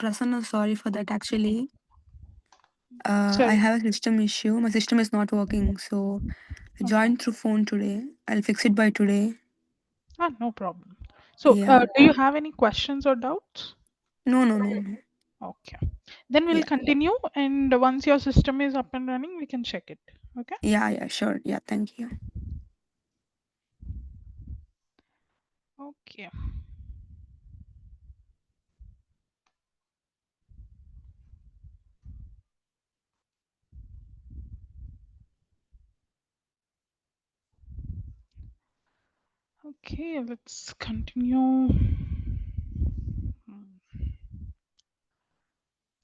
Prasanna, sorry for that. Actually, I Sorry. have a system issue. My system is not working, so I Okay. joined through phone today. I'll fix it by today. No problem. So, Yeah. do you have any questions or doubts? No, no, no, no. Okay. Then we'll Yeah. continue, and once your system is up and running, we can check it. Okay. Yeah, yeah, sure. Yeah, thank you. Okay. Okay, let's continue.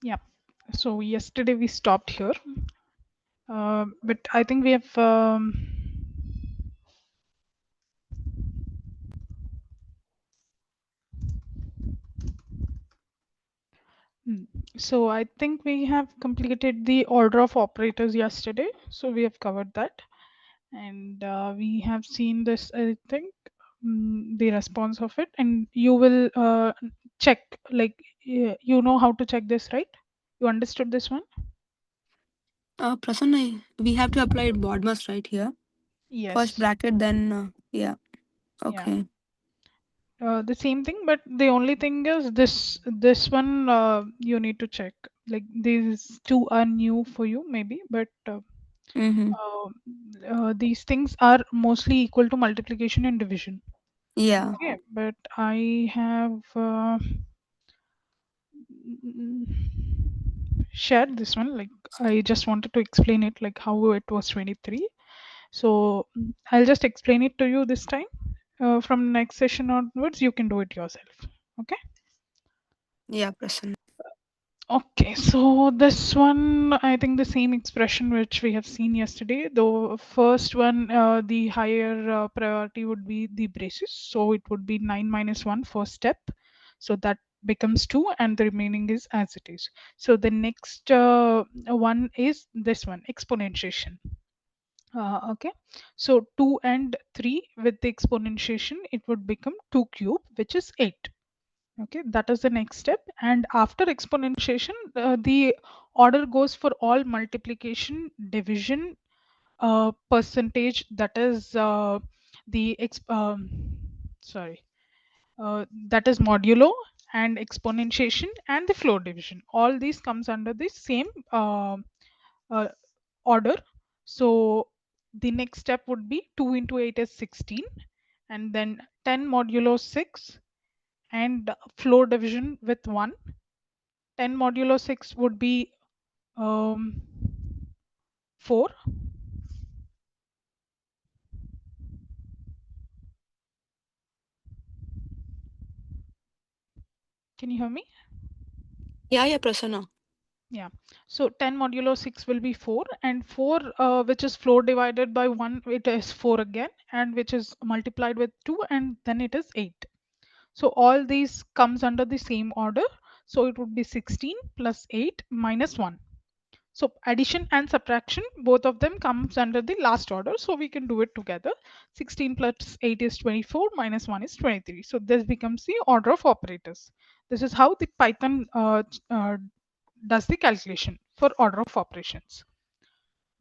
Yeah. So yesterday we stopped here, but I think we have. Hmm. So I think we have completed the order of operators yesterday. So we have covered that, and we have seen this. I think the response of it, and you will check. Like you know how to check this, right? You understood this one? Prasanna, we have to apply BODMAS right here. First Yes. bracket, then, yeah. Yeah. Okay. The same thing, but the only thing is this one you need to check. Like these two are new for you, maybe, but Mm-hmm. uh, these things are mostly equal to multiplication and division. Yeah. Okay, but I have shared this one. Like I just wanted to explain it, like how it was 23. So I'll just explain it to you this time. From next session onwards, you can do it yourself. Okay. Yeah, Prasanna. Okay, so this one, I think the same expression which we have seen yesterday. The first one, the higher priority would be the braces. So it would be 9 minus 1 first step. So that becomes 2 and the remaining is as it is. So the next one is this one, exponentiation. Okay, so 2 and 3 with the exponentiation, it would become 2 cube, which is 8. Okay, that is the next step. And after exponentiation, the order goes for all multiplication, division, percentage, that is the sorry, that is modulo and exponentiation and the floor division. All these comes under the same uh, order. So the next step would be 2 into 8 is 16, and then 10 modulo 6 and floor division with 1. 10 modulo 6 would be 4. Can you hear me? Yeah, yeah, Prasanna. Yeah. So 10 modulo 6 will be 4, and 4, which is floor divided by 1, it is 4 again, and which is multiplied with 2, and then it is 8. So all these comes under the same order. So it would be 16 plus 8 minus 1. So addition and subtraction, both of them comes under the last order. So we can do it together. 16 plus 8 is 24, minus 1 is 23. So this becomes the order of operators. This is how the Python does the calculation for order of operations.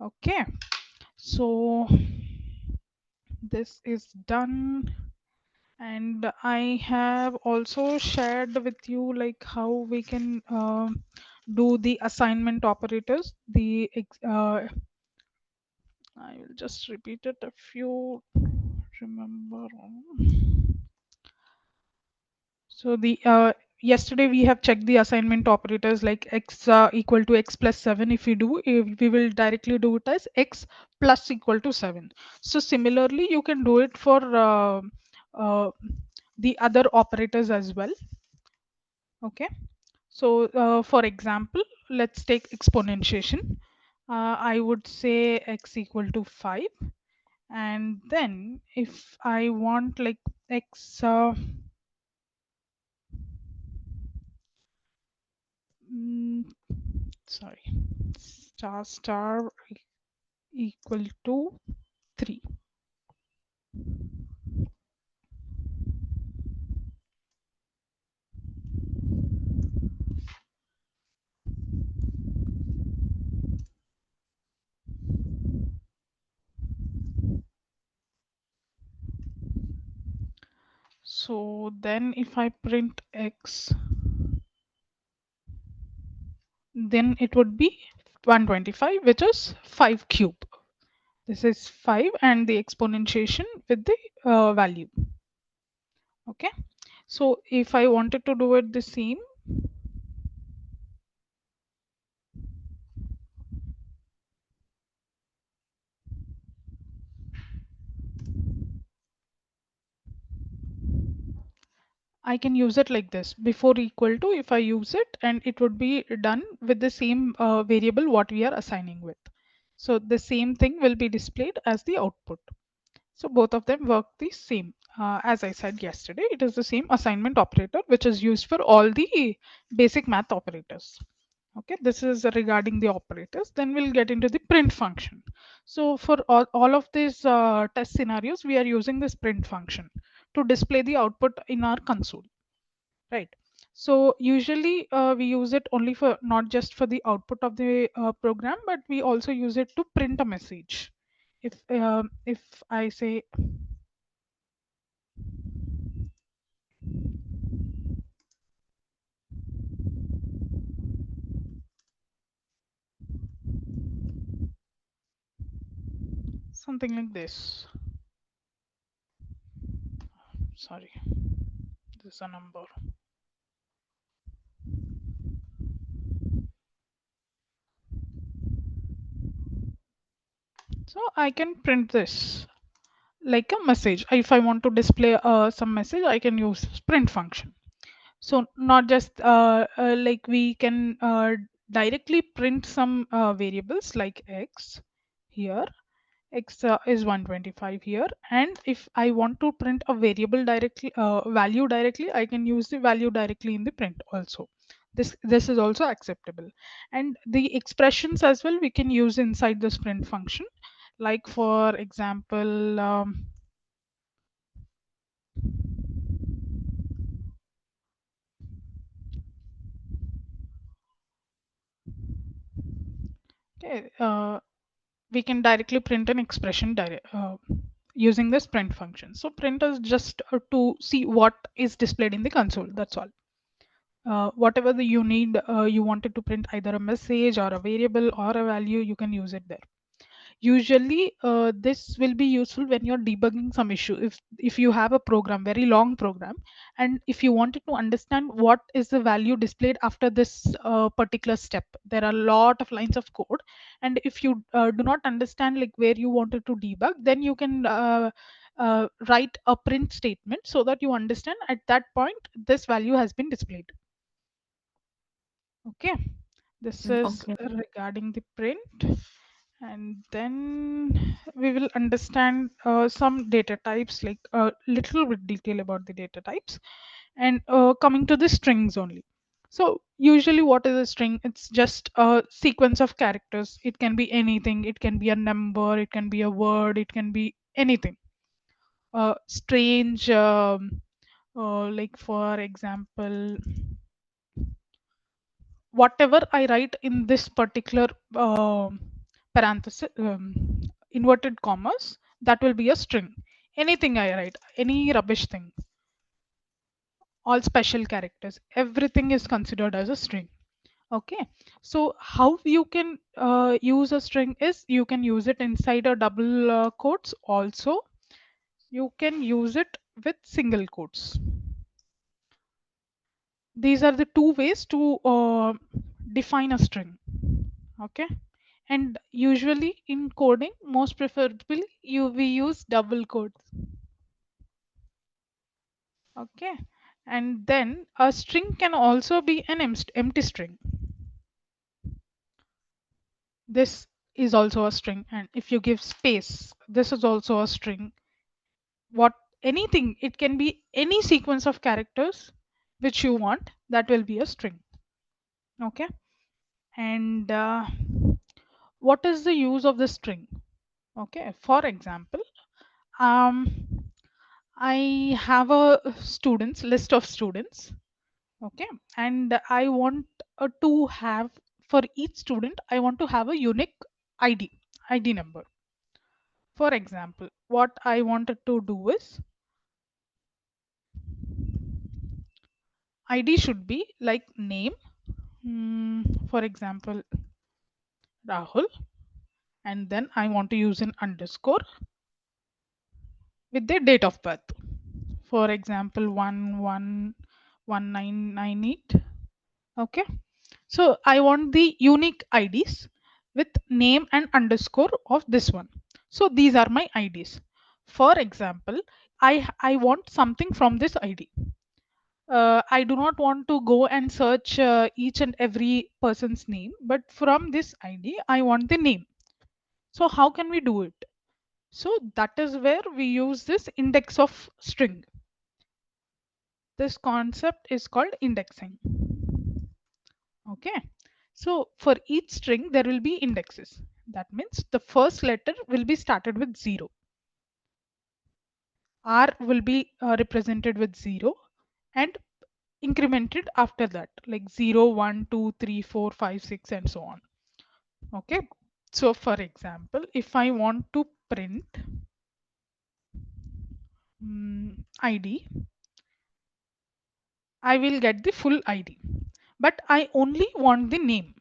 Okay, so this is done. And I have also shared with you like how we can do the assignment operators. I will just repeat it if you remember. So the yesterday we have checked the assignment operators like x equal to x plus 7. If we do, we will directly do it as x plus equal to 7. So similarly, you can do it for uh, the other operators as well. Okay. So for example, let's take exponentiation. I would say x equal to 5, and then if I want like x mm, sorry, star equal to 3. So then if I print x, then it would be 125, which is 5 cube. This is 5 and the exponentiation with the value. Okay. So if I wanted to do it the same, I can use it like this, before equal to, if I use it, and it would be done with the same variable what we are assigning with. So the same thing will be displayed as the output. So both of them work the same. As I said yesterday, it is the same assignment operator which is used for all the basic math operators. Okay, this is regarding the operators. Then we'll get into the print function. So for all of these test scenarios, we are using this print function to display the output in our console, right? So usually we use it only for, not just for the output of the program, but we also use it to print a message. If I say something like this, sorry, this is a number. So I can print this like a message. If I want to display some message, I can use print function. So not just like we can directly print some variables like x here. X is 125 here, and if I want to print a variable directly, value directly, I can use the value directly in the print also. This is also acceptable, and the expressions as well we can use inside this print function. Like for example, okay, we can directly print an expression using this print function. So print is just to see what is displayed in the console. That's all. Whatever you need, you wanted to print either a message or a variable or a value, you can use it there. Usually this will be useful when you're debugging some issue. If you have a program, very long program, and if you wanted to understand what is the value displayed after this particular step, there are a lot of lines of code, and if you do not understand like where you wanted to debug, then you can write a print statement so that you understand at that point this value has been displayed. Okay, this is Okay. regarding the print, and then we will understand some data types, like a little bit detail about the data types, and coming to the strings only. So usually what is a string? It's just a sequence of characters. It can be anything. It can be a number, it can be a word, it can be anything. Strange, like for example, whatever I write in this particular parenthesis, inverted commas, that will be a string. Anything I write, any rubbish thing, all special characters, everything is considered as a string. Okay, so how you can use a string is you can use it inside a double quotes. Also, you can use it with single quotes. These are the two ways to define a string. Okay, and usually in coding, most preferably we use double quotes. Okay, and then a string can also be an empty string. This is also a string, and if you give space, this is also a string. What, anything, it can be any sequence of characters which you want, that will be a string. Okay, and what is the use of the string? Okay, for example, um I have a students list of students. Okay, and I want to have, for each student I want to have a unique id number. For example, what I wanted to do is ID should be like name, for example, Rahul, and then I want to use an underscore with the date of birth. For example, 111998. Okay. So I want the unique IDs with name and underscore of this one. So these are my IDs. For example, I want something from this ID. I do not want to go and search each and every person's name, but from this ID, I want the name. So how can we do it? So that is where we use this index of string. This concept is called indexing. Okay. So for each string, there will be indexes. That means the first letter will be started with 0. R will be represented with 0 and incremented after that, like 0, 1, 2, 3, 4, 5, 6, and so on. Okay. So for example, if I want to print ID, I will get the full ID, but I only want the name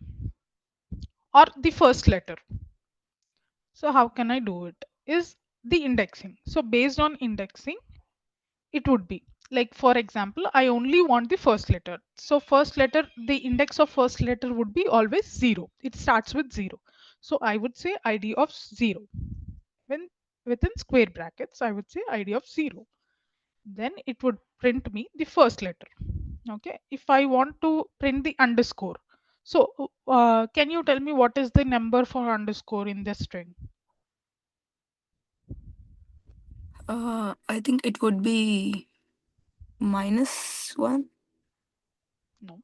or the first letter. So how can I do it? Is the indexing. So based on indexing, it would be like, for example, I only want the first letter. So first letter, the index of first letter would be always 0. It starts with 0. So I would say ID of 0. When within square brackets, I would say ID of 0. Then it would print me the first letter. Okay. If I want to print the underscore, so can you tell me what is the number for underscore in this string? I think it would be -1. No.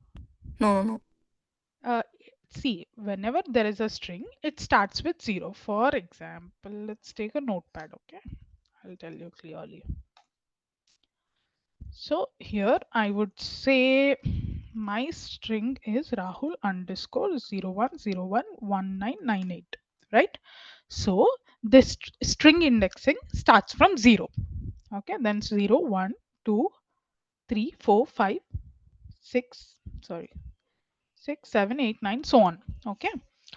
No, no, no. Uh, See, whenever there is a string, it starts with 0. For example, let's take a notepad. Okay. I'll tell you clearly. So here I would say my string is Rahul underscore 01011998, right? So this string indexing starts from 0. Okay, then 0, 1, 2, 3, 4, 5, 6, sorry, 6, 7, 8, 9, so on. Okay,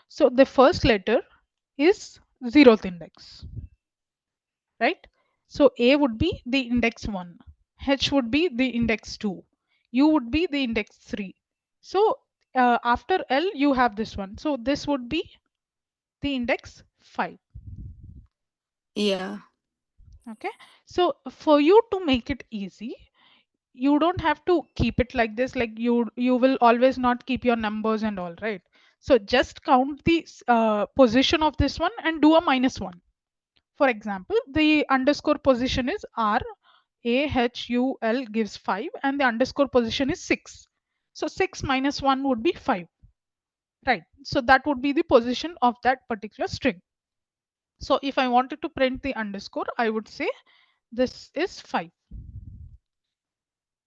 so the first letter is 0th index, right? So A would be the index 1, H would be the index 2, U would be the index 3. So after L, you have this one. So this would be the index 5. Yeah. Okay. So for you to make it easy, you don't have to keep it like this. Like you will always not keep your numbers and all, right? So just count the position of this one and do a -1. For example, the underscore position is R, AHUL gives 5, and the underscore position is 6. So 6 minus 1 would be 5, right? So that would be the position of that particular string. So if I wanted to print the underscore, I would say this is 5.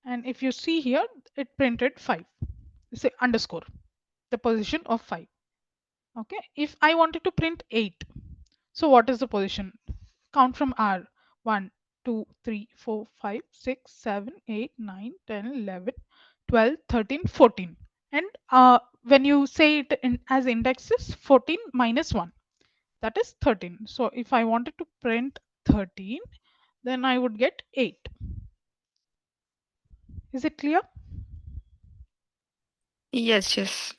And if you see here, it printed 5. Say underscore, the position of 5. Okay. If I wanted to print 8, so what is the position? Count from R. 1, 2, 3, 4, 5, 6, 7, 8, 9, 10, 11, 12, 13, 14. And when you say it as indexes, 14 minus 1, that is 13. So if I wanted to print 13, then I would get 8. Is it clear? Yes, yes.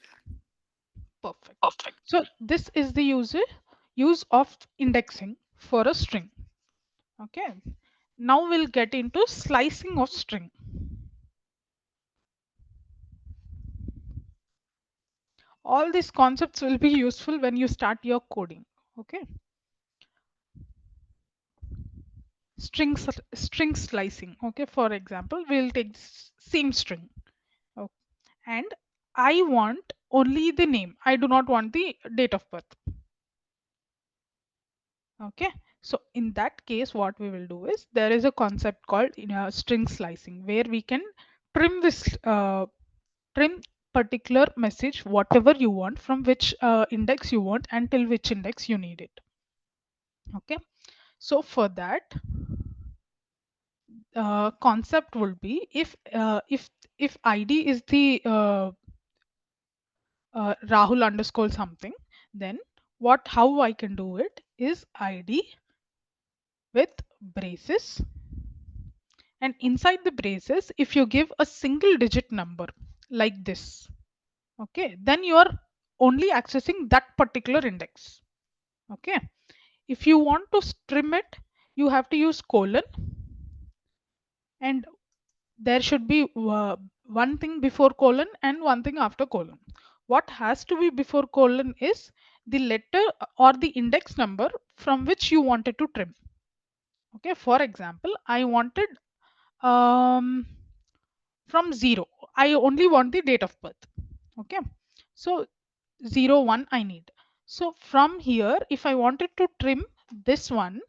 Perfect. So this is the use of indexing for a string. Okay. Now we'll get into slicing of string. All these concepts will be useful when you start your coding. Okay. String slicing. Okay. For example, we'll take same string. Okay. And I want only the name. I do not want the date of birth. Okay. So in that case, what we will do is there is a concept called string slicing where we can trim this trim particular message whatever you want, from which index you want until which index you need it. Okay. So for that, concept would be if ID is the Rahul underscore something, then what how I can do it is ID with braces, and inside the braces if you give a single digit number like this, okay, then you are only accessing that particular index. Okay, if you want to trim it, you have to use colon, and there should be one thing before colon and one thing after colon. What has to be before colon is the letter or the index number from which you wanted to trim. Okay, for example, I wanted um, from 0. I only want the date of birth. Okay, so 01 I need. So from here, if I wanted to trim this one,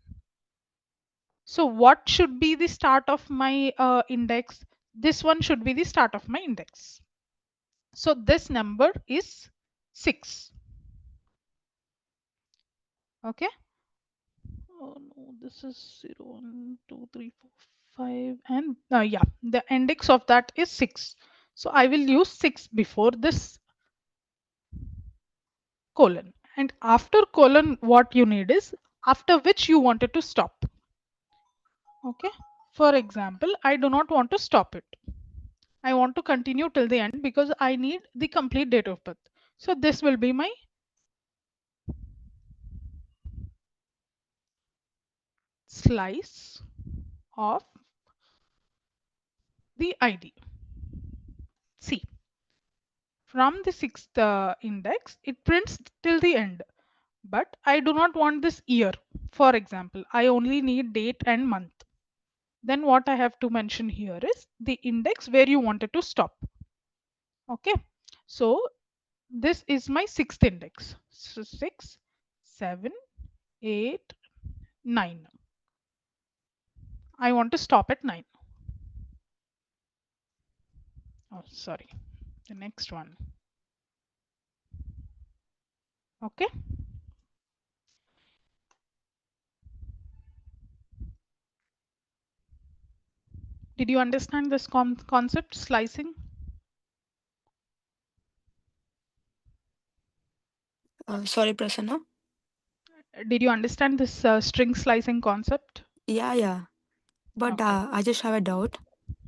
so what should be the start of my index? This one should be the start of my index. So this number is 6. Okay. Oh no, this is 0, 1, 2, 3, 4, 5, and yeah, the index of that is 6. So I will use 6 before this colon. And after colon, what you need is after which you wanted to stop. Okay. For example, I do not want to stop it. I want to continue till the end because I need the complete date of birth. So this will be my slice of the ID. See, from the sixth index, it prints till the end. But I do not want this year. For example, I only need date and month. Then what I have to mention here is the index where you wanted to stop. Okay. So this is my sixth index. So 6, 7, 8, 9. I want to stop at 9. Oh, sorry. The next one. Okay. Did you understand this concept, slicing? Sorry, Prasanna. Did you understand this string slicing concept? Yeah, yeah. But Okay. I just have a doubt.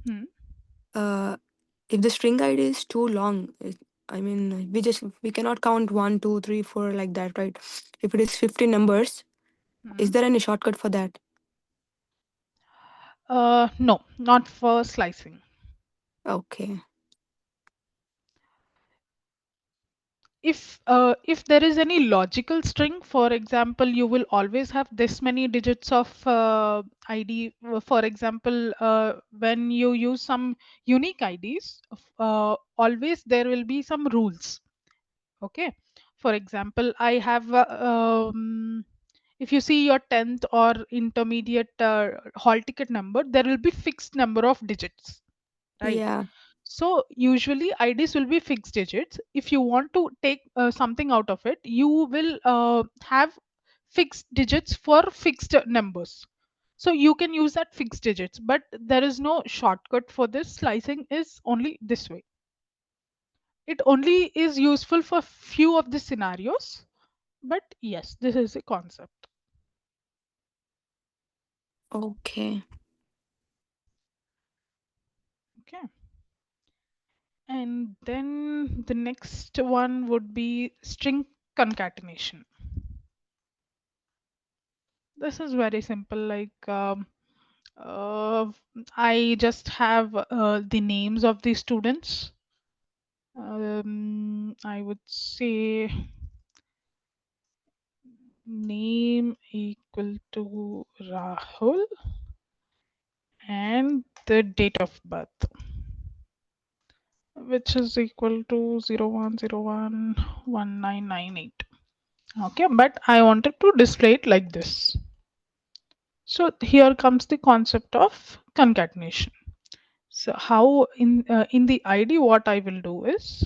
Hmm. Uh, if the string ID is too long, I mean, we cannot count one, two, three, four like that, right? If it is 50 numbers, is Hmm. there any shortcut for that? No, not for slicing. Okay. If there is any logical string, for example, you will always have this many digits of ID. For example, when you use some unique IDs, always there will be some rules. Okay. For example, I have if you see your 10th or intermediate hall ticket number, there will be fixed number of digits, right? Yeah. So usually IDs will be fixed digits. If you want to take something out of it, you will have fixed digits for fixed numbers. So you can use that fixed digits, but there is no shortcut for this. Slicing is only this way. It only is useful for few of the scenarios, but yes, this is a concept. Okay. Okay. And then the next one would be string concatenation. This is very simple. Like uh, I just have the names of the students. I would say name equal to Rahul and the date of birth, which is equal to 01011998. Okay, but I wanted to display it like this. So here comes the concept of concatenation. So how in the ID, what I will do is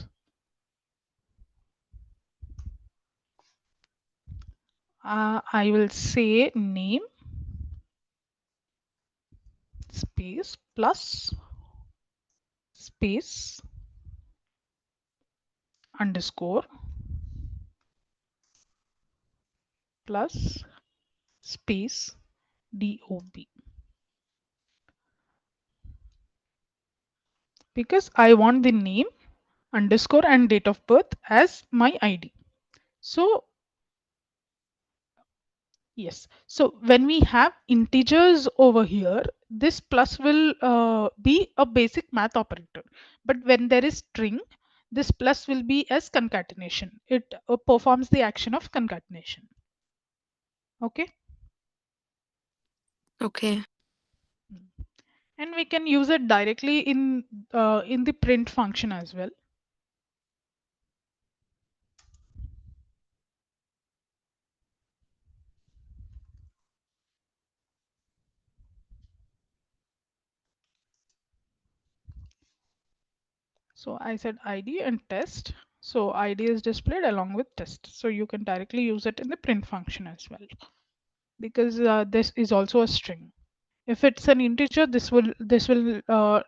I will say name space plus space underscore plus space DOB, because I want the name, underscore, and date of birth as my ID. So yes, so when we have integers over here, this plus will be a basic math operator. But when there is string, this plus will be as concatenation. It performs the action of concatenation. Okay. Okay. And we can use it directly in the print function as well. So I said ID and test. So ID is displayed along with test. So you can directly use it in the print function as well, because this is also a string. If it's an integer, this will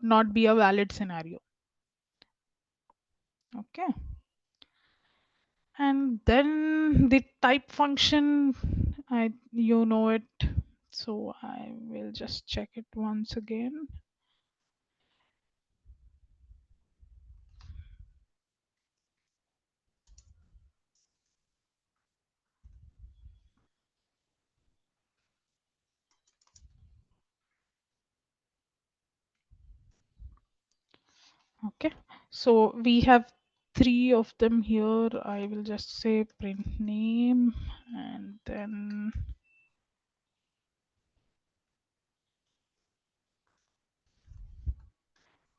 not be a valid scenario. Okay. And then the type function, you know it. So I will just check it once again. Okay, so we have three of them here. I will just say print name and then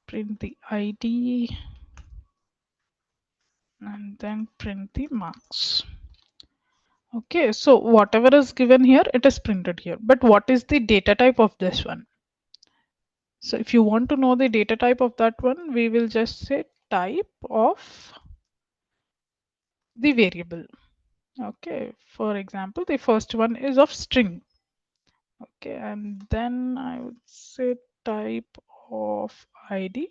print the ID and then print the marks. Okay, so whatever is given here, it is printed here. But what is the data type of this one? So if you want to know the data type of that one, we will just say type of the variable. Okay, for example, the first one is of string. Okay, and then I would say type of ID,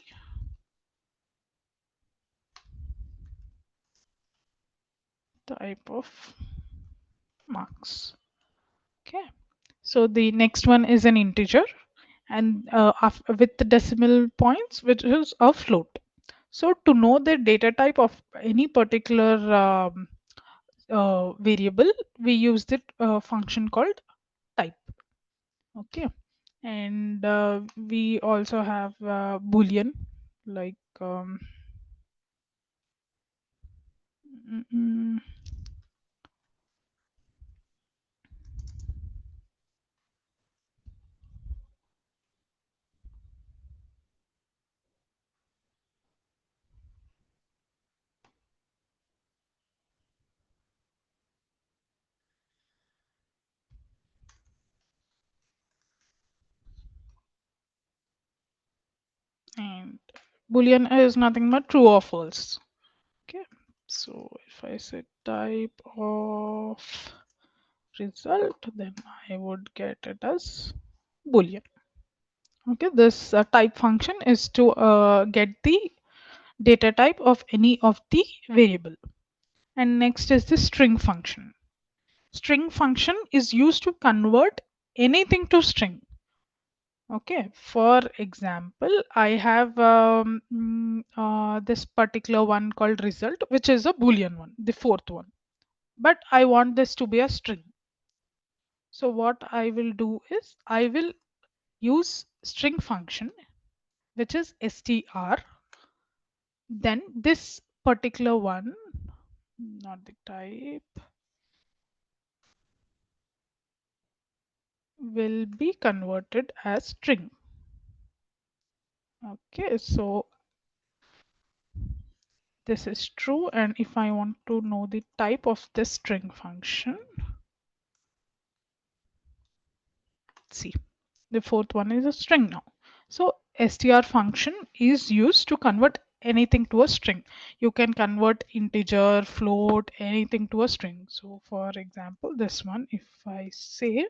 type of marks. Okay, so the next one is an integer and with the decimal points, which is a float. So to know the data type of any particular variable, we use the function called type. Okay, and we also have boolean, like mm, mm, and boolean is nothing but true or false. Okay, so if I say type of result, then I would get it as boolean. Okay, this type function is to get the data type of any of the variable. And next is the string function. String function is used to convert anything to string. Okay, for example, I have this particular one called result, which is a boolean one, the fourth one. But I want this to be a string. So what I will do is I will use string function, which is str. Then this particular one, not the type, will be converted as string. Okay, so this is true, and if I want to know the type of this string function, see, the fourth one is a string now. So str function is used to convert anything to a string. You can convert integer, float, anything to a string. So for example, this one, if I say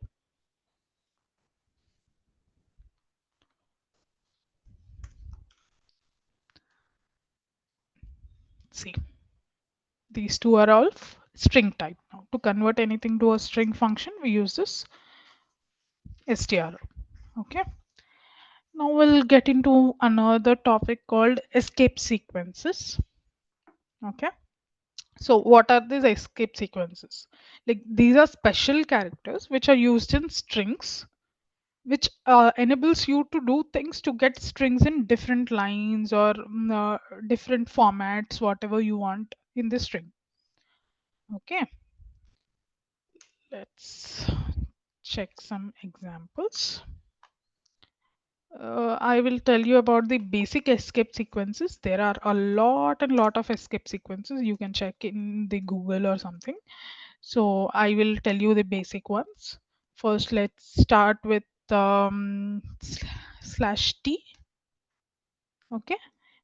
See, these two are all string type. Now, to convert anything to a string function, we use this str. Okay. Now we'll get into another topic called escape sequences. Okay. So what are these escape sequences? Like these are special characters which are used in strings, which enables you to do things to get strings in different lines or different formats, whatever you want in the string. Okay, let's check some examples. I will tell you about the basic escape sequences. There are a lot and lot of escape sequences. You can check in the Google or something. So I will tell you the basic ones. First, let's start with slash t. Okay,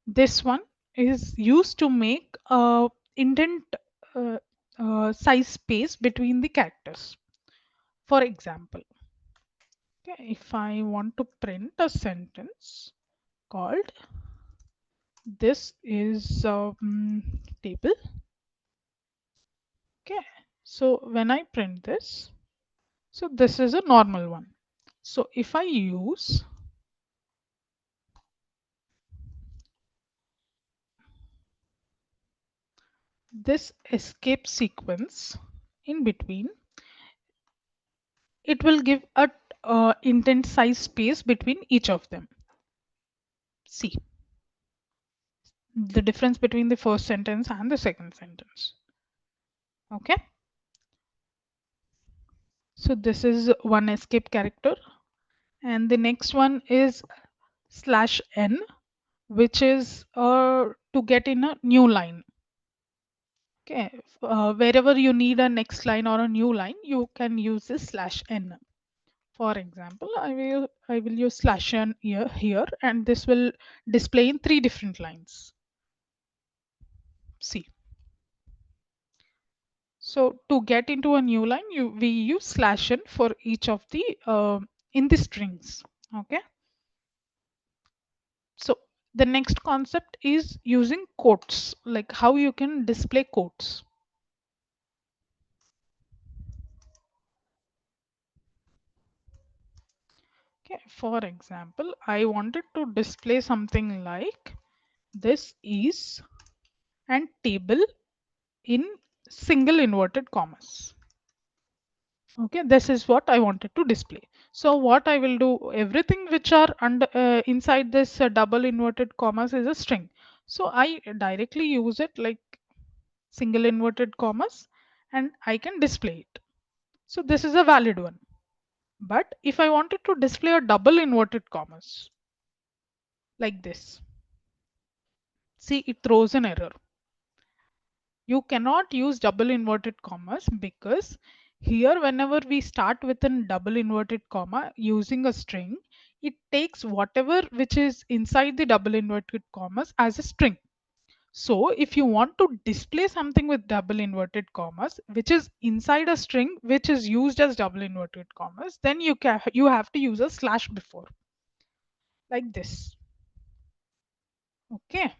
this one is used to make a indent uh, size space between the characters. For example, okay, if I want to print a sentence called this is table. Okay, so when I print this, so this is a normal one. So if I use this escape sequence in between, it will give a indent size space between each of them. See the difference between the first sentence and the second sentence. Okay, so this is one escape character, and the next one is slash n, which is to get in a new line. Okay, wherever you need a next line or a new line, you can use this slash n. For example, I will use slash n here, and this will display in 3 different lines. See, so to get into a new line, we use slash n for each of the in the strings. Okay, so the next concept is using quotes, like how you can display quotes. Okay, for example, I wanted to display something like this is and table in single inverted commas. Okay, this is what I wanted to display. So what I will do, everything which are under inside this double inverted commas is a string. So I directly use it like single inverted commas and I can display it. So this is a valid one. But if I wanted to display a double inverted commas like this, see, it throws an error. You cannot use double inverted commas because here whenever we start with a double inverted comma using a string, it takes whatever which is inside the double inverted commas as a string. So if you want to display something with double inverted commas which is inside a string which is used as double inverted commas, then you have to use a slash before, like this. Okay.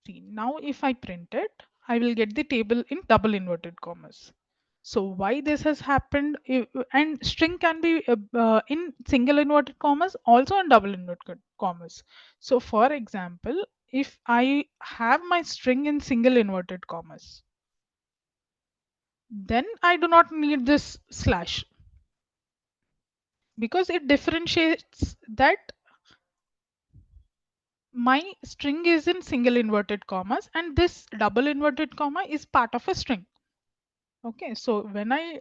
See, now if I print it, I will get the table in double inverted commas. So why this has happened, and string can be in single inverted commas, also in double inverted commas. So for example, if I have my string in single inverted commas, then I do not need this slash because it differentiates that my string is in single inverted commas and this double inverted comma is part of a string. Okay, so when I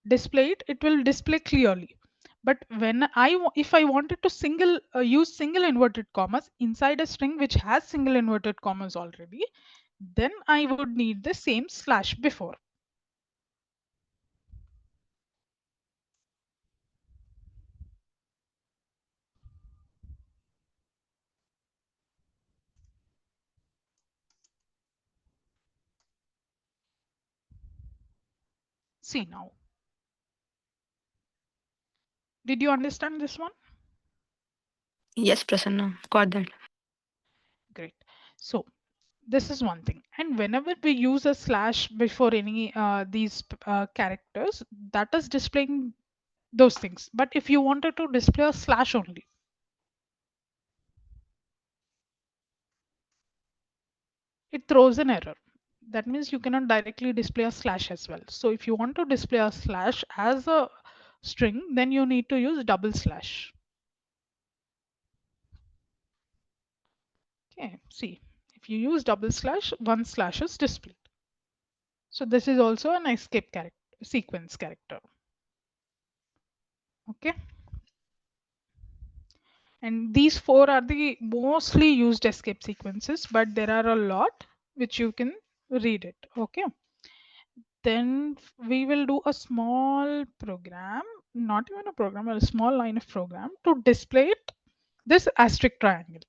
display it, it will display clearly. But when if I wanted to use single inverted commas inside a string which has single inverted commas already, then I would need the same slash before. See now, did you understand this one? Yes, Prasanna, got that. Great. So this is one thing. And whenever we use a slash before any these characters, that is displaying those things. But if you wanted to display a slash only, it throws an error. That means you cannot directly display a slash as well. So if you want to display a slash as a string, then you need to use double slash. Okay, see, if you use double slash, one slash is displayed. So this is also an escape character, sequence character. Okay, and these four are the mostly used escape sequences, but there are a lot which you can read it. Okay, then we will do a small program, not even a program, a small line of program to display it, this asterisk triangle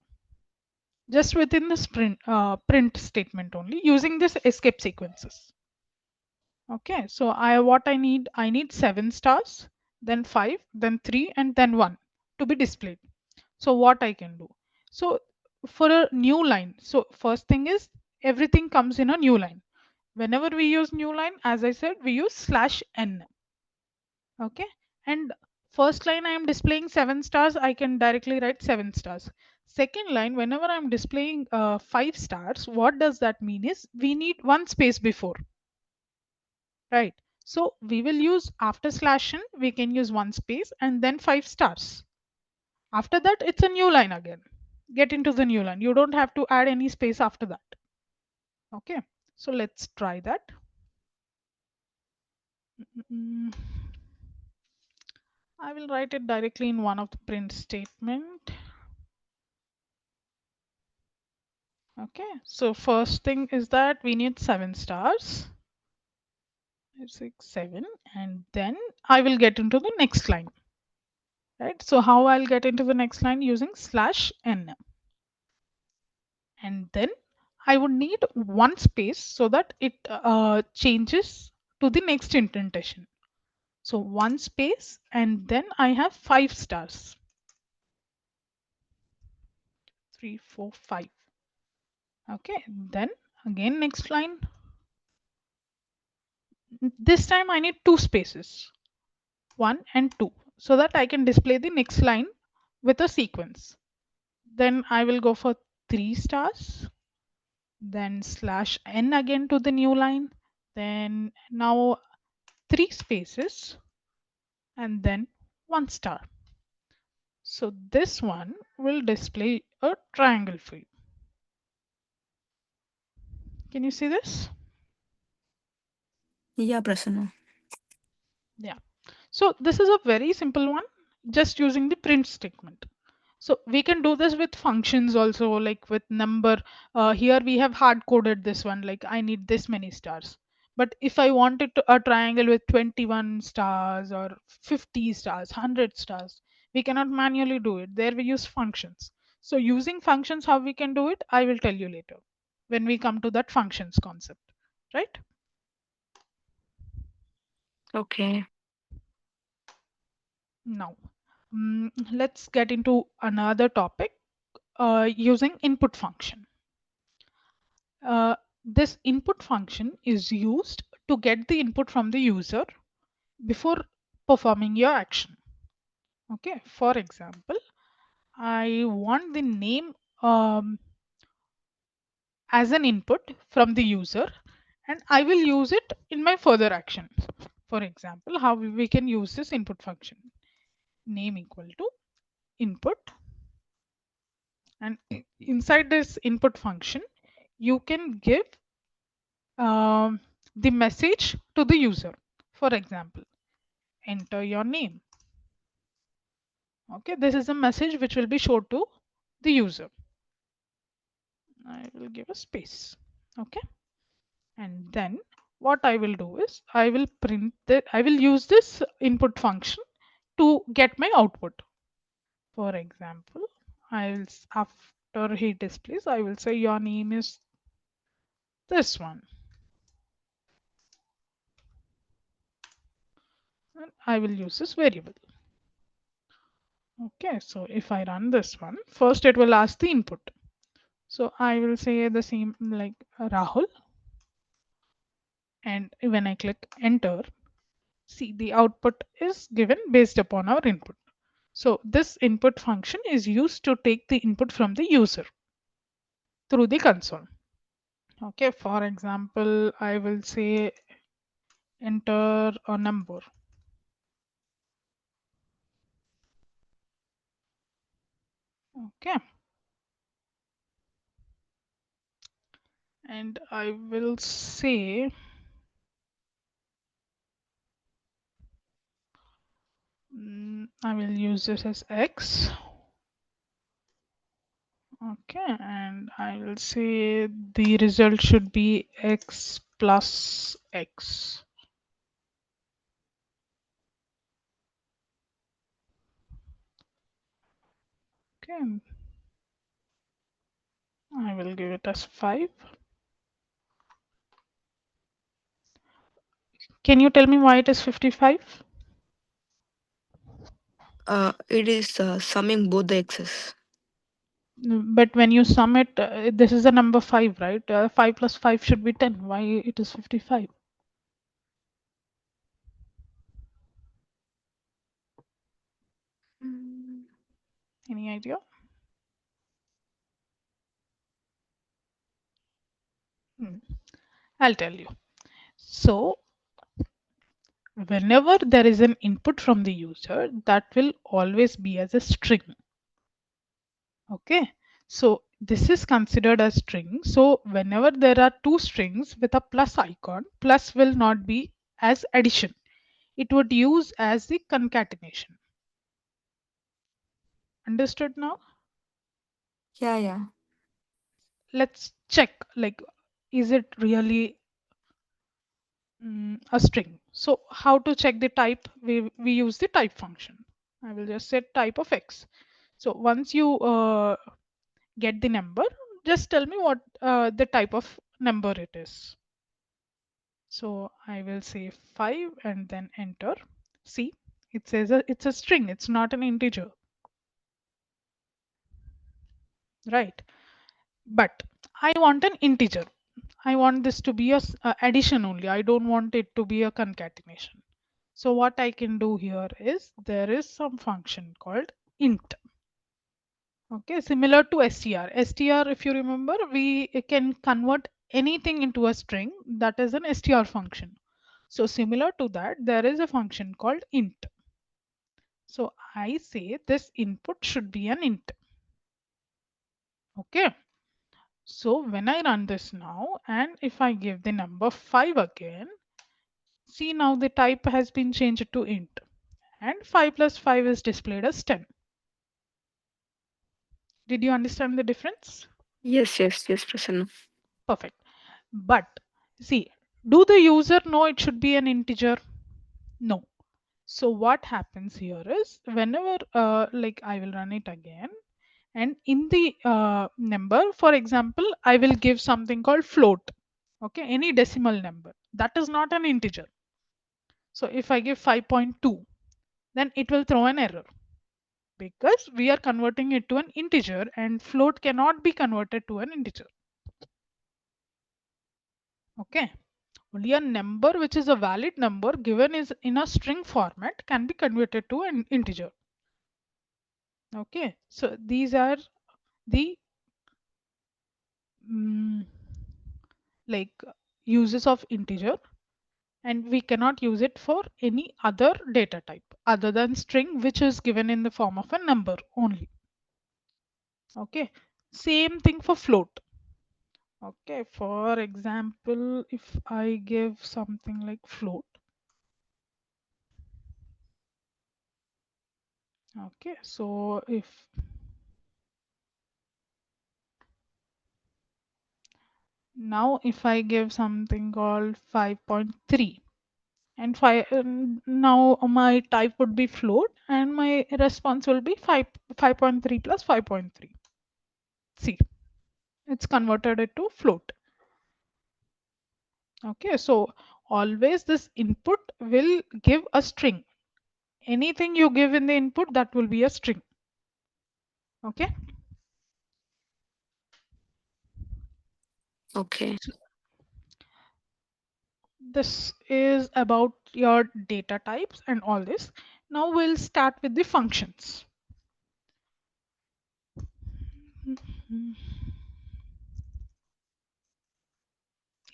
just within the print statement only using this escape sequences. Okay, so I need 7 stars, then 5, then 3, and then 1 to be displayed. So what I can do? So for a new line, so first thing is everything comes in a new line. Whenever we use new line, as I said, we use slash n. Okay, and first line I am displaying 7 stars, I can directly write 7 stars. Second line, whenever I'm displaying 5 stars, what does that mean is we need one space before, right? So we will use after slash n, we can use one space and then 5 stars. After that, it's a new line again. Get into the new line. You don't have to add any space after that. Okay, so let's try that. Mm, I will write it directly in one of the print statement. Okay, so first thing is that we need 7 stars. 6, 7, and then I will get into the next line. Right, so how I'll get into the next line using slash n, and then I would need one space so that it changes to the next indentation. So one space and then I have 5 stars. 3, 4, 5. Okay, then again next line. This time I need 2 spaces, 1 and 2, so that I can display the next line with a sequence. Then I will go for 3 stars, then slash n again to the new line, then now 3 spaces, and then 1 star. So this one will display a triangle for you. Can you see this? Yeah, Prasanna. Yeah. So this is a very simple one, just using the print statement. So we can do this with functions also, like with number. Here we have hard coded this one, like I need this many stars. But if I wanted a triangle with 21 stars or 50 stars, 100 stars, we cannot manually do it. There we use functions. So using functions, how we can do it, I will tell you later when we come to that functions concept, right? Okay. Now, let's get into another topic using input function. This input function is used to get the input from the user before performing your action. Okay, for example, I want the name as an input from the user and I will use it in my further action. For example, how we can use this input function. Name equal to input, and inside this input function you can give um, the message to the user. For example, enter your name. Okay, this is a message which will be shown to the user. I will give a space. Okay, and then what I will do is I will I will use this input function to get my output. For example, after he displays, I will say your name is this one. And I will use this variable. Okay, so if I run this one, first it will ask the input. So I will say the same like Rahul, and when I click enter, see the output is given based upon our input. So this input function is used to take the input from the user through the console. Okay, for example, I will say enter a number. Okay, and I will say I will use this as X. Okay, and I will say the result should be X plus X. Okay, I will give it as 5. Can you tell me why it is 55? It is summing both the x's. But when you sum it, this is the number 5, right? 5 plus 5 should be 10. Why it is 55? Mm. Any idea? Hmm, I'll tell you. So, whenever there is an input from the user, that will always be as a string. Okay. So, this is considered a string. So, whenever there are two strings with a plus icon, plus will not be as addition. It would use as the concatenation. Understood now? Yeah, yeah. Let's check, like, is it really a string? So how to check the type? We use the type function. I will just set type of X. So once you get the number, just tell me what the type of number it is. So I will say 5 and then enter. See, it says it's a string, it's not an integer, right? But I want an integer. I want this to be a addition only. I don't want it to be a concatenation. So what I can do here is there is some function called int. Okay, similar to str. Str, if you remember, we can convert anything into a string. That is an str function. So similar to that, there is a function called int. So I say this input should be an int. Okay. So when I run this now, and if I give the number 5 again, see now the type has been changed to int, and 5 plus 5 is displayed as 10. Did you understand the difference? Yes, yes, yes, Prasanna. Perfect. But see, do the user know it should be an integer? No. So what happens here is whenever like I will run it again, and in the number, for example, I will give something called float. Okay, any decimal number. That is not an integer. So if I give 5.2, then it will throw an error because we are converting it to an integer and float cannot be converted to an integer. Okay. Only a number which is a valid number given is in a string format can be converted to an integer. Okay. So these are the mm, like uses of integer, and we cannot use it for any other data type other than string which is given in the form of a number only. Okay, same thing for float. Okay, for example, if I give something like float. Okay, so if now if I give something called 5.3, and 5 now my type would be float and my response will be 5.3 plus 5.3. See, it's converted it to float. Okay, so always this input will give a string. Anything you give in the input, that will be a string. Okay. Okay. So this is about your data types and all this. Now we'll start with the functions.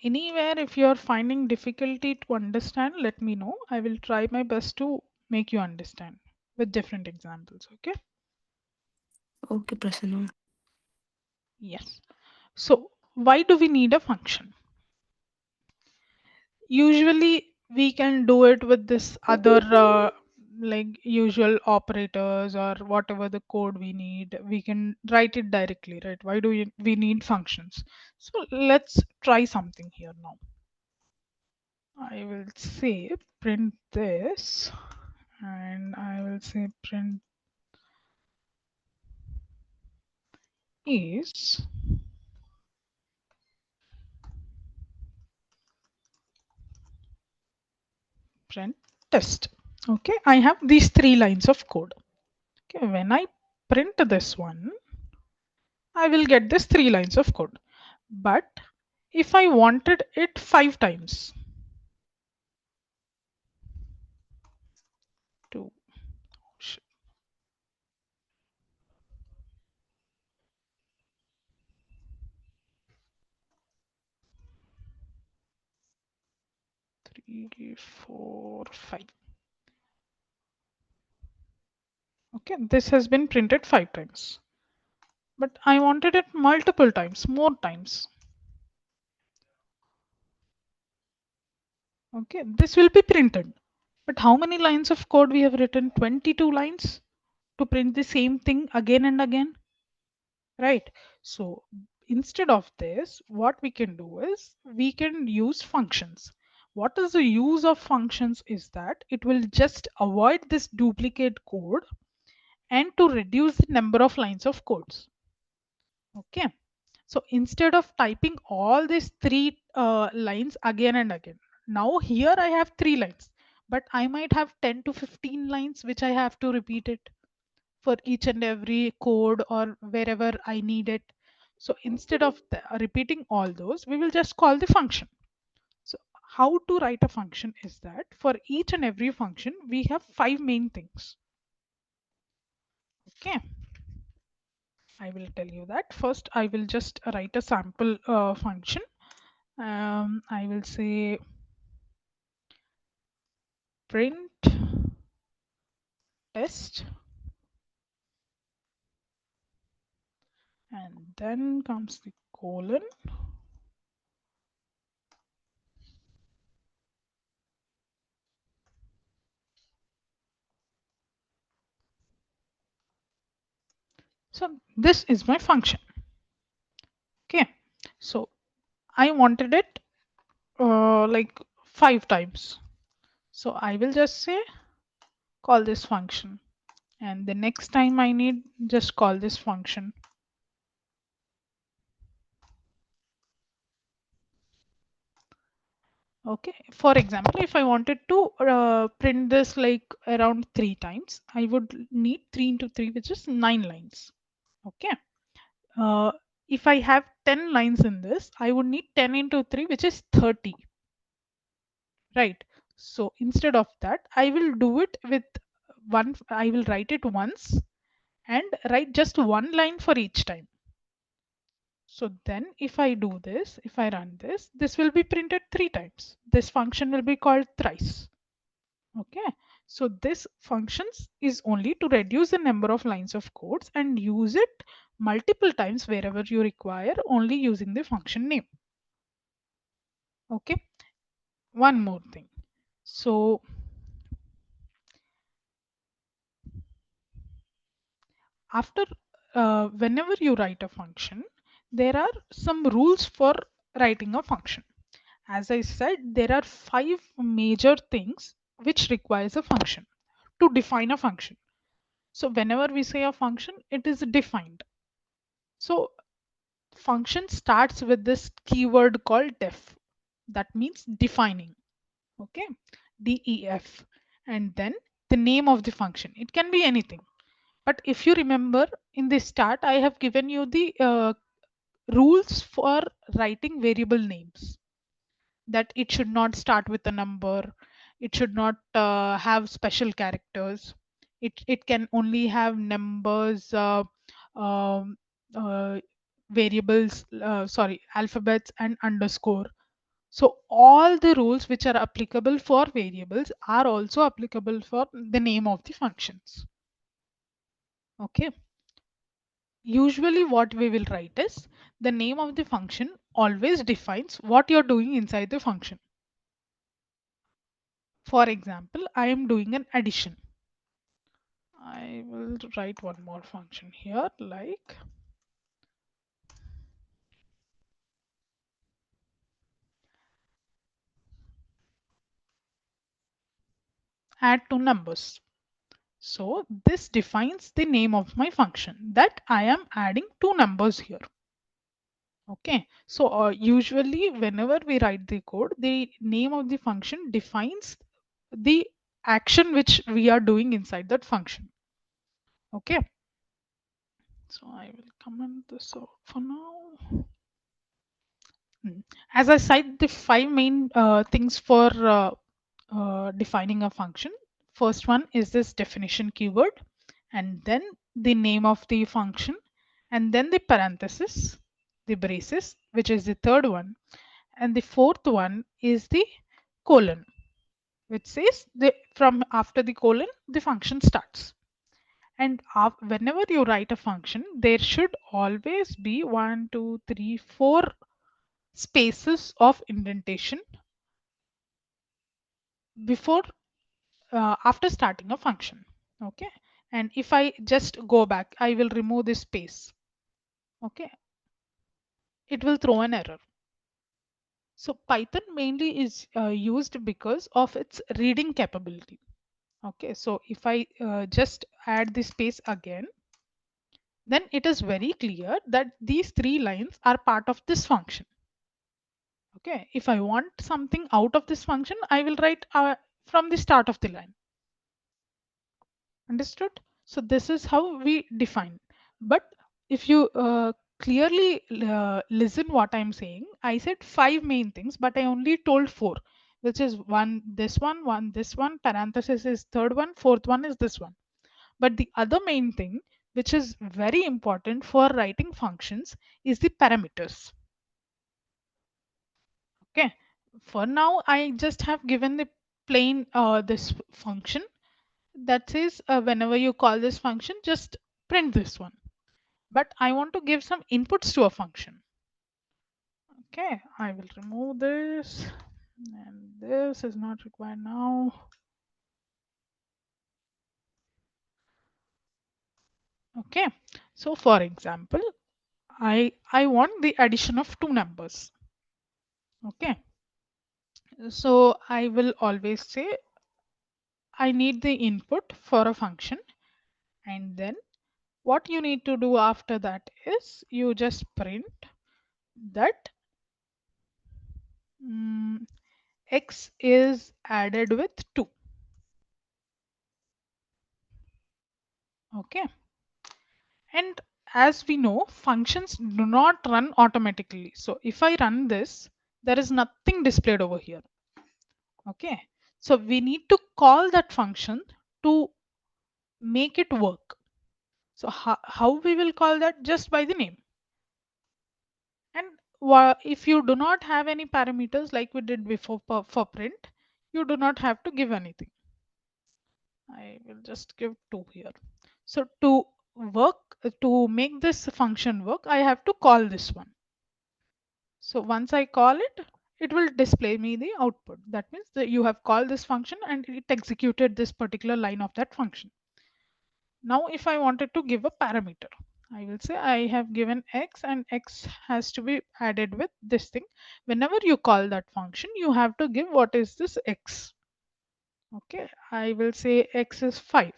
Anywhere, if you're finding difficulty to understand, let me know. I will try my best to make you understand with different examples. Okay. Okay, Prasanna. Yes. So why do we need a function? Usually we can do it with this other like usual operators or whatever the code we need. We can write it directly, right? Why do we need functions? So let's try something here now. I will say print this, and I will say print is print test. Okay, I have these three lines of code. Okay, when I print this one, I will get this three lines of code. But if I wanted it five times, two, 3, 4, 5. Okay, this has been printed five times. But I wanted it multiple times, more times. Okay, this will be printed. But how many lines of code we have written? 22 lines to print the same thing again and again, right? So instead of this, what we can do is we can use functions. What is the use of functions is that it will just avoid this duplicate code and to reduce the number of lines of codes. Okay. So instead of typing all these three lines again and again, now here I have three lines, but I might have 10 to 15 lines which I have to repeat it for each and every code or wherever I need it. So instead of repeating all those, we will just call the function. So how to write a function is that for each and every function, we have five main things. Okay. I will tell you that. First, I will just write a sample function. I will say print test, and then comes the colon. So this is my function. Okay. So I wanted it like five times. So I will just say call this function. And the next time I need, just call this function. Okay, for example, if I wanted to print this like around three times, I would need 3 into 3, which is 9 lines. Okay, uh, if I have 10 lines in this, I would need 10 into 3, which is 30, right? So instead of that, I will do it with one, I will write it once and write just one line for each time. So then if I do this, if I run this, this will be printed three times. This function will be called thrice. Okay, so this functions is only to reduce the number of lines of codes and use it multiple times wherever you require, only using the function name. Okay, one more thing. So after whenever you write a function, there are some rules for writing a function. As I said, there are five major things which requires a function to define a function. So whenever we say a function, it is defined. So function starts with this keyword called def. That means defining. Okay, def. And then the name of the function. It can be anything. But if you remember in the start, I have given you the rules for writing variable names, that it should not start with a number, it should not have special characters, it can only have numbers, um, uh, variables, sorry, alphabets and underscore. So all the rules which are applicable for variables are also applicable for the name of the functions. Okay. Usually what we will write is the name of the function always defines what you're doing inside the function. For example, I am doing an addition. I will write one more function here like add two numbers. So this defines the name of my function, that I am adding two numbers here. Okay, so usually whenever we write the code, the name of the function defines the action which we are doing inside that function. Okay, so I will comment this out for now. As I cite the five main things for defining a function. First one is this definition keyword, and then the name of the function, and then the parenthesis, the braces, which is the third one, and the fourth one is the colon, which says the from after the colon the function starts. And whenever you write a function, there should always be one, two, three, four spaces of indentation before after starting a function. Okay, and if I just go back, I will remove this space. Okay, it will throw an error. So Python mainly is used because of its reading capability. Okay, so if I just add this space again, then it is very clear that these three lines are part of this function. Okay, if I want something out of this function, I will write from the start of the line. Understood? So this is how we define. But if you clearly listen what I'm saying, I said five main things, but I only told four, which is one, this one, parenthesis is third one, fourth one is this one. But the other main thing, which is very important for writing functions, is the parameters. Okay. For now, I just have given the plain this function that says whenever you call this function, just print this one. But I want to give some inputs to a function. Okay, I will remove this, and this is not required now. Okay, so for example, I want the addition of two numbers. Okay, so I will always say I need the input for a function, and then what you need to do after that is you just print that x is added with 2. Okay, and as we know, functions do not run automatically. So if I run this, there is nothing displayed over here. Okay, so we need to call that function to make it work. So how we will call that? Just by the name. And if you do not have any parameters like we did before for print, you do not have to give anything. I will just give 2 here. So to make this function work, I have to call this one. So once I call it, it will display me the output. That means that you have called this function and it executed this particular line of that function. Now, if I wanted to give a parameter, I will say I have given x and x has to be added with this thing. Whenever you call that function, you have to give what is this x. Okay, I will say x is 5.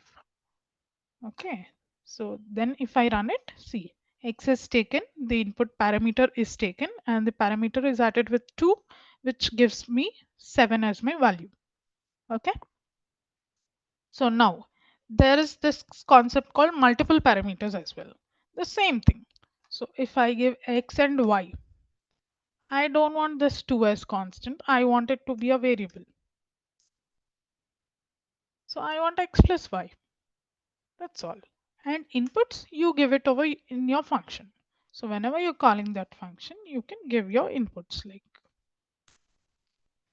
Okay, so then if I run it, see, x is taken, the input parameter is taken, and the parameter is added with 2, which gives me 7 as my value. Okay, so now there is this concept called multiple parameters as well. The same thing. So if I give x and y, I don't want this 2 as constant. I want it to be a variable. So I want x plus y. That's all. And inputs, you give it over in your function. So whenever you're calling that function, you can give your inputs like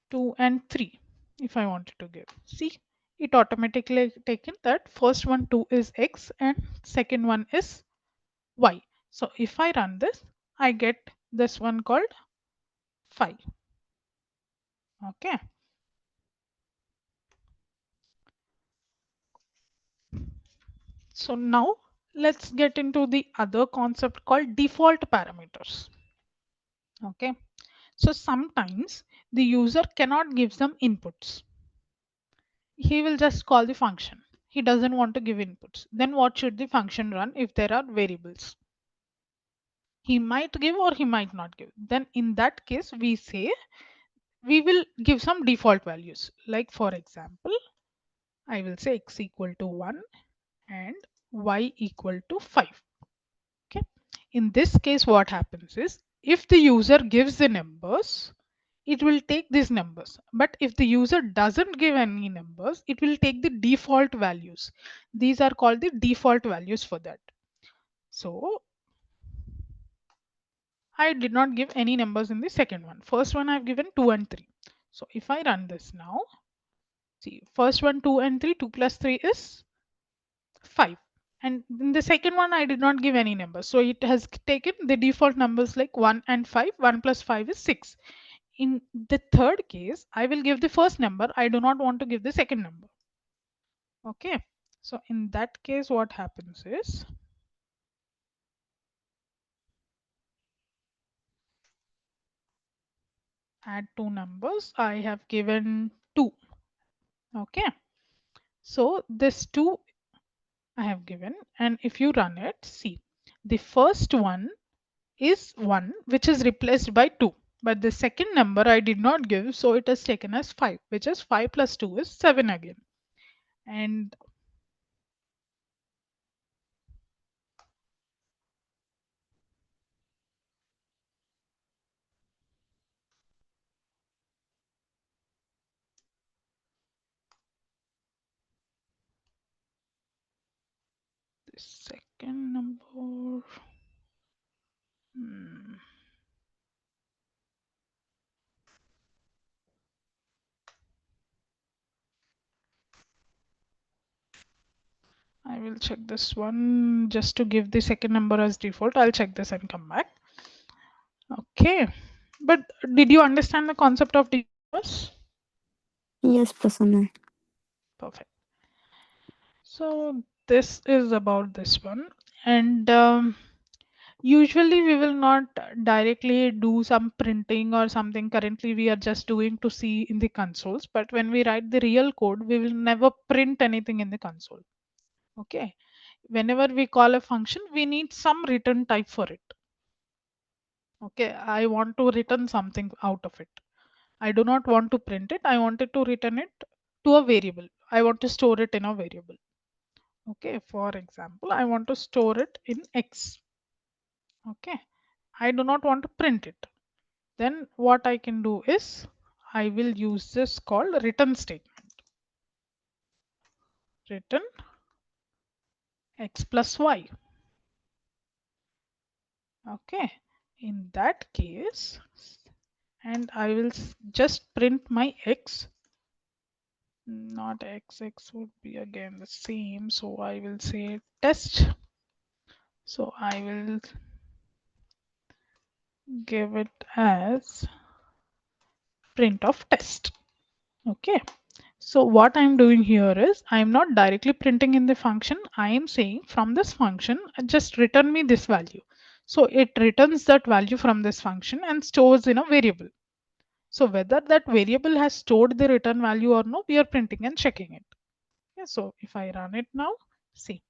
2 and 3 if I wanted to give. See, it automatically taken that first one 2 is x and second one is y. So if I run this, I get this one called 5. Okay. So now let's get into the other concept called default parameters. Okay. So sometimes the user cannot give some inputs. He will just call the function. He doesn't want to give inputs. Then what should the function run if there are variables? He might give or he might not give. Then in that case, we say we will give some default values. Like for example, I will say x equal to 1 and y equal to 5. Okay. In this case, what happens is if the user gives the numbers, it will take these numbers. But if the user doesn't give any numbers, it will take the default values. These are called the default values for that. So I did not give any numbers in the second one. First one I've given 2 and 3. So if I run this now, see, first one 2 and 3, 2 plus 3 is 5. And in the second one, I did not give any numbers. So it has taken the default numbers like 1 and 5. 1 plus 5 is 6. In the third case, I will give the first number. I do not want to give the second number. Okay. So in that case, what happens is add two numbers. I have given 2. Okay. So this 2 I have given, and if you run it, see, the first one is 1, which is replaced by 2. But the second number I did not give, so it is taken as 5, which is 5 plus 2 is 7 again. And the second number, hmm, I will check this one just to give the second number as default. I'll check this and come back. Okay. But did you understand the concept of numbers? Yes, Prasanna. Perfect. So this is about this one. And usually we will not directly do some printing or something. Currently we are just doing to see in the consoles. But when we write the real code, we will never print anything in the console. Okay. Whenever we call a function, we need some return type for it. Okay. I want to return something out of it. I do not want to print it. I wanted to return it to a variable. I want to store it in a variable. Okay. For example, I want to store it in X. Okay. I do not want to print it. Then what I can do is I will use this called return statement. Return X plus Y. Okay. In that case, and I will just print my X. Not X, X would be again the same. So I will say test. So I will give it as print of test. Okay. So what I'm doing here is I'm not directly printing in the function. I am saying from this function, just return me this value. So it returns that value from this function and stores in a variable. So whether that variable has stored the return value or no, we are printing and checking it. Yeah, so if I run it now, see,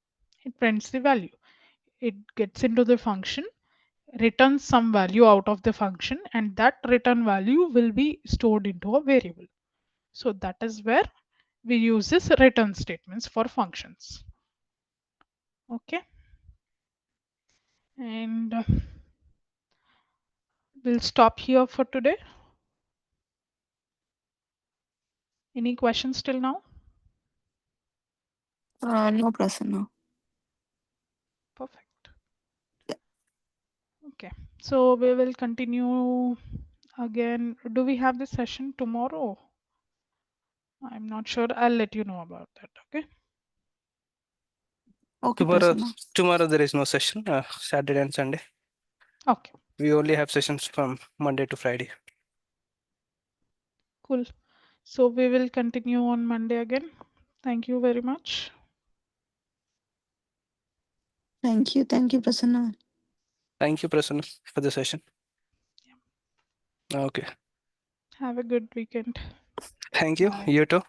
it prints the value. It gets into the function, returns some value out of the function, and that return value will be stored into a variable. So that is where we use this return statements for functions. Okay. And we'll stop here for today. Any questions till now? No, Prasanna. Perfect. Yeah. Okay. So we will continue again. Do we have this session tomorrow? I'm not sure. I'll let you know about that. Okay. Okay, Tomorrow, Prasanna. tomorrow there is no session. Saturday and Sunday. Okay. We only have sessions from Monday to Friday. Cool. So we will continue on Monday again. Thank you very much. Thank you. Thank you, Prasanna. Thank you, Prasanna, for the session. Okay. Have a good weekend. Thank you. Bye. You too.